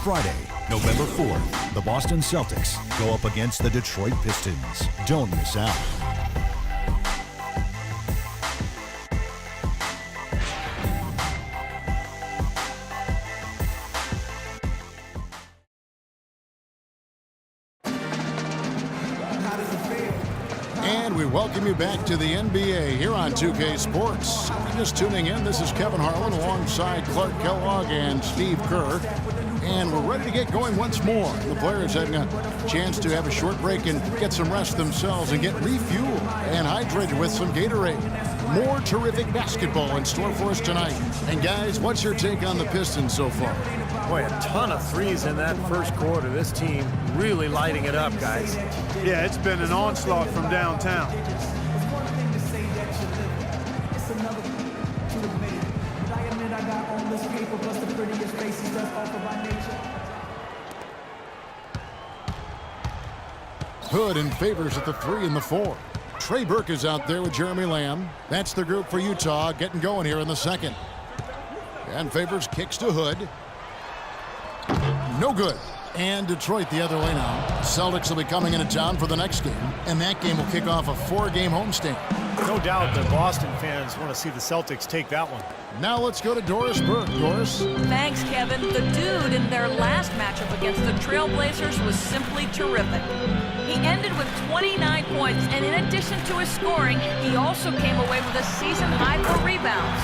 Friday, November 4th, the Boston Celtics go up against the Detroit Pistons. Don't miss out. And we welcome you back to the NBA here on 2K Sports. If you're just tuning in, this is Kevin Harlan alongside Clark Kellogg and Steve Kerr. And we're ready to get going once more. The players having a chance to have a short break and get some rest themselves and get refueled and hydrated with some Gatorade. More terrific basketball in store for us tonight. And guys, what's your take on the Pistons so far? Boy, a ton of threes in that first quarter. This team really lighting it up, guys. Yeah, it's been an onslaught from downtown. Hood and Favors at the 3 and the 4. Trey Burke is out there with Jeremy Lamb. That's the group for Utah getting going here in the second. And Favors kicks to Hood. No good. And Detroit the other way now. Celtics will be coming into town for the next game, and that game will kick off a 4-game homestand. No doubt the Boston fans want to see the Celtics take that one. Now let's go to Doris Burke. Doris? Thanks, Kevin. The dude in their last matchup against the Trailblazers was simply terrific. He ended with 29 points, and in addition to his scoring, he also came away with a season high for rebounds.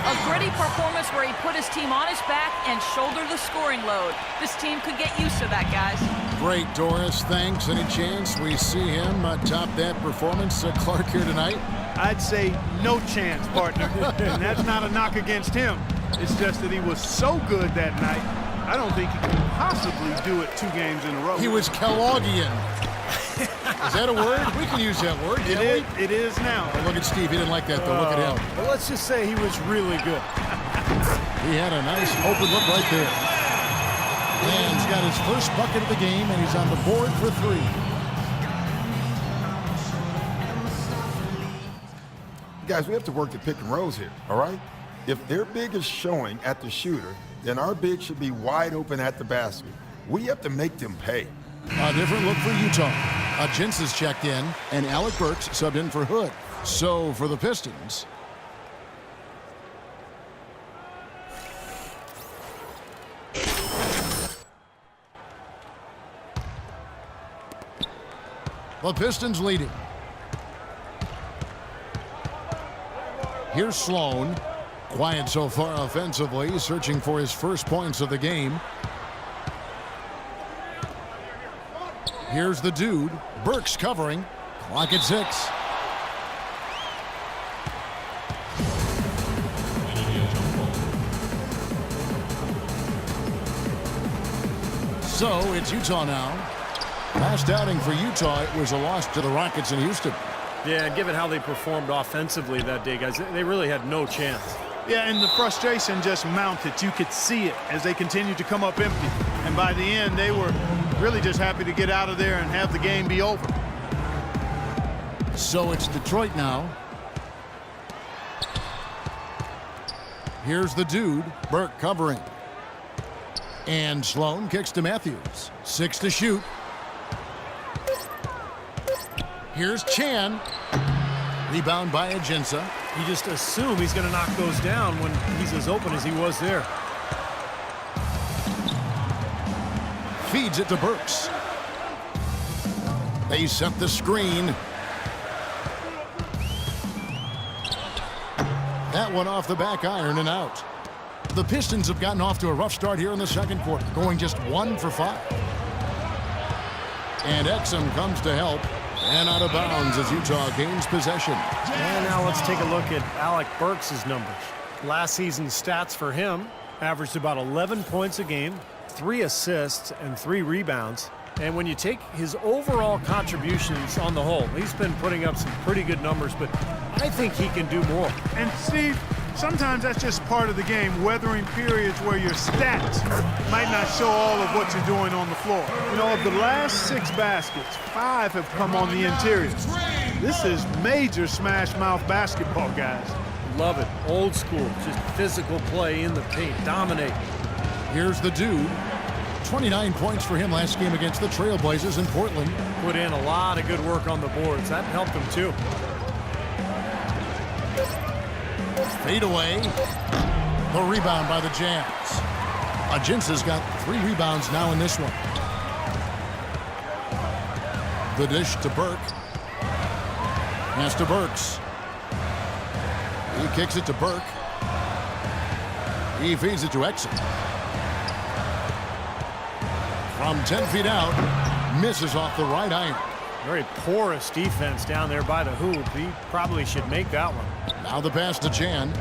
A gritty performance where he put his team on his back and shouldered the scoring load. This team could get used to that, guys. Great, Doris. Thanks. Any chance we see him top that performance, Clark, here tonight? I'd say no chance, partner. And that's not a knock against him. It's just that he was so good that night, I don't think he can possibly do it 2 games in a row. He was Kelloggian. Is that a word? We can use that word. It is now. Oh, look at Steve. He didn't like that, though. Look at him. But let's just say he was really good. He had a nice open look right there. And he's got his first bucket of the game, and he's on the board for 3. Guys, we have to work the pick and rolls here, all right? If their big is showing at the shooter, then our big should be wide open at the basket. We have to make them pay. A different look for Utah. Jins has checked in, and Alec Burks subbed in for Hood. So for the Pistons, the Pistons leading. Here's Sloan. Quiet so far offensively, searching for his first points of the game. Here's the dude. Burks covering. Clock at 6. So it's Utah now. Last outing for Utah, it was a loss to the Rockets in Houston. Yeah, given how they performed offensively that day, guys, they really had no chance. Yeah, and the frustration just mounted. You could see it as they continued to come up empty. And by the end, they were really just happy to get out of there and have the game be over. So it's Detroit now. Here's the dude, Burke covering. And Sloan kicks to Matthews. 6 to shoot. Here's Chan. Rebound by Ajinça. You just assume he's going to knock those down when he's as open as he was there. Feeds it to Burks. They set the screen. That one off the back iron and out. The Pistons have gotten off to a rough start here in the second quarter, going just 1 for 5. And Exum comes to help. And out of bounds as Utah gains possession. And now let's take a look at Alec Burks' numbers. Last season's stats for him averaged about 11 points a game, 3 assists, and 3 rebounds. And when you take his overall contributions on the whole, he's been putting up some pretty good numbers, but I think he can do more. And Steve, sometimes that's just part of the game, weathering periods where your stats might not show all of what you're doing on the floor. You know, of the last 6 baskets, 5 have come on the interior. This is major smash mouth basketball, guys. Love it. Old school, just physical play in the paint, dominate. Here's the dude. 29 points for him last game against the Trailblazers in Portland. Put in a lot of good work on the boards. That helped him too. Fade away. The rebound by the Jazz. Ajinca's got 3 rebounds now in this one. The dish to Burke. Pass to Burks. He kicks it to Burke. He feeds it to Exum. From 10 feet out, misses off the right iron. Very porous defense down there by the hoop. He probably should make that one. Now the pass to Chan.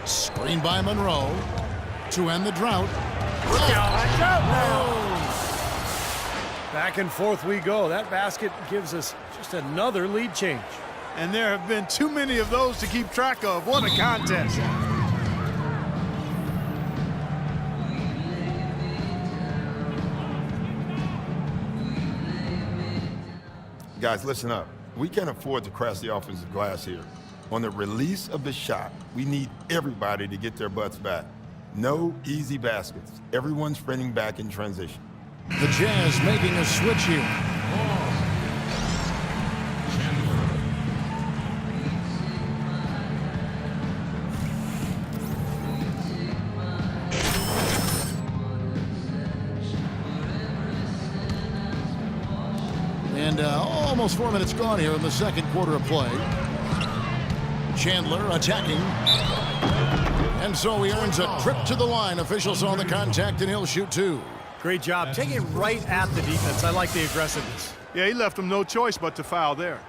Screen by Monroe to end the drought. Back and forth we go. That basket gives us just another lead change. And there have been too many of those to keep track of. What a contest. Guys, listen up. We can't afford to crash the offensive glass here. On the release of the shot, we need everybody to get their butts back. No easy baskets. Everyone's sprinting back in transition. The Jazz making a switch here. And almost 4 minutes gone here in the second quarter of play. Chandler attacking. And so he earns a trip to the line. Officials on the contact, and he'll shoot 2. Great job. Take it right at the defense. I like the aggressiveness. Yeah, he left him no choice but to foul there.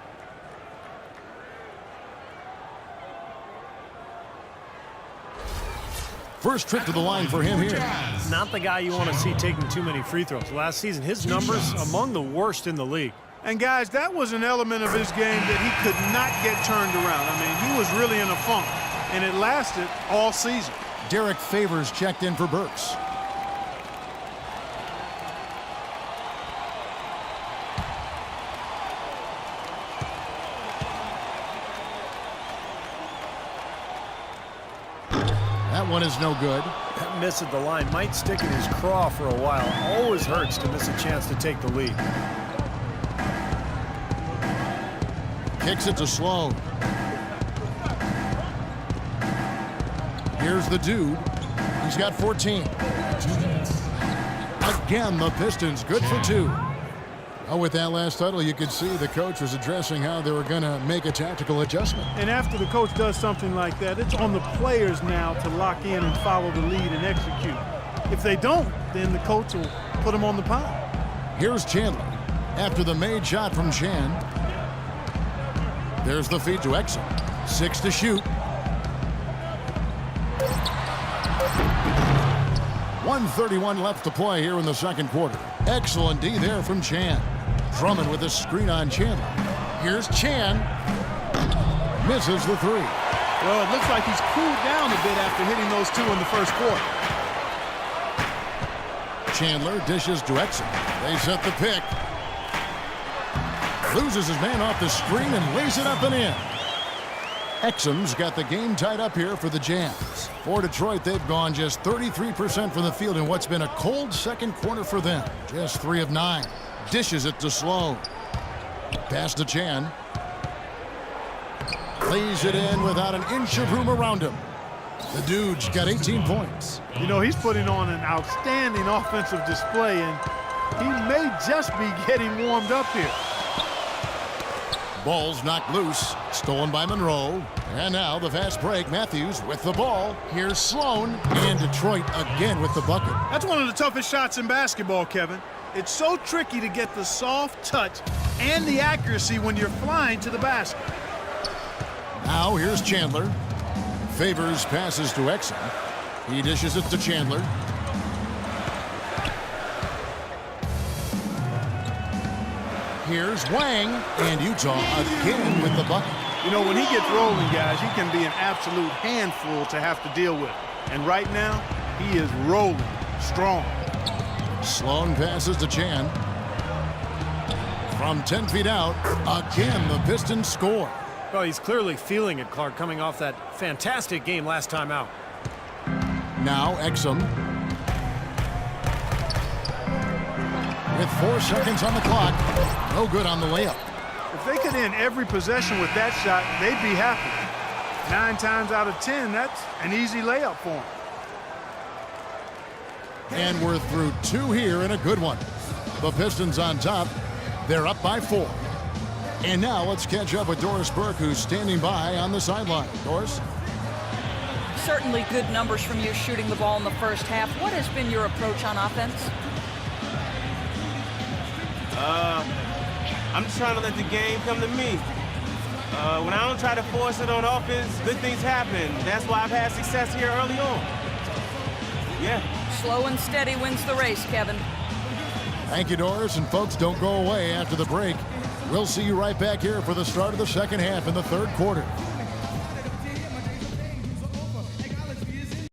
First trip to the line for him here. Not the guy you want to see taking too many free throws. Last season, his numbers among the worst in the league. And guys, that was an element of his game that he could not get turned around. I mean, he was really in a funk, and it lasted all season. Derek Favors checked in for Burks. That one is no good. That miss at the line might stick in his craw for a while. Always hurts to miss a chance to take the lead. Kicks it to Sloan. Here's the dude. He's got 14. Again, the Pistons good for 2. Oh, with that last title, you could see the coach was addressing how they were going to make a tactical adjustment. And after the coach does something like that, it's on the players now to lock in and follow the lead and execute. If they don't, then the coach will put them on the pound. Here's Chandler. After the made shot from Chan. There's the feed to Exum. 6 to shoot. 1:31 left to play here in the second quarter. Excellent D there from Chan. Drummond with a screen on Chandler. Here's Chan. Misses the 3. Well, it looks like he's cooled down a bit after hitting those 2 in the first quarter. Chandler dishes to Exum. They set the pick. Loses his man off the screen and lays it up and in. Exum's got the game tied up here for the Jazz. For Detroit, they've gone just 33% from the field in what's been a cold second quarter for them. Just 3 of 9. Dishes it to Sloan. Pass to Chan. Lays it in without an inch of room around him. The dude's got 18 points. You know, he's putting on an outstanding offensive display, and he may just be getting warmed up here. Ball's knocked loose. Stolen by Monroe. And now the fast break. Matthews with the ball. Here's Sloan. And Detroit again with the bucket. That's one of the toughest shots in basketball, Kevin. It's so tricky to get the soft touch and the accuracy when you're flying to the basket. Now here's Chandler. Favors passes to Exum. He dishes it to Chandler. Here's Wang, and Utah again with the bucket. You know, when he gets rolling, guys, he can be an absolute handful to have to deal with. And right now, he is rolling strong. Sloan passes to Chan. From 10 feet out, again the Pistons score. Well, he's clearly feeling it, Clark, coming off that fantastic game last time out. Now Exum. with 4 seconds on the clock. No good on the layup. If they could end every possession with that shot, they'd be happy. 9 times out of 10, that's an easy layup for them. And we're through 2 here and a good one. The Pistons on top. They're up by 4. And now let's catch up with Doris Burke, who's standing by on the sideline. Doris? Certainly good numbers from you shooting the ball in the first half. What has been your approach on offense? I'm just trying to let the game come to me. When I don't try to force it on offense, good things happen. That's why I've had success here early on. Yeah. Slow and steady wins the race, Kevin. Thank you, Doris. And folks, don't go away after the break. We'll see you right back here for the start of the second half in the third quarter.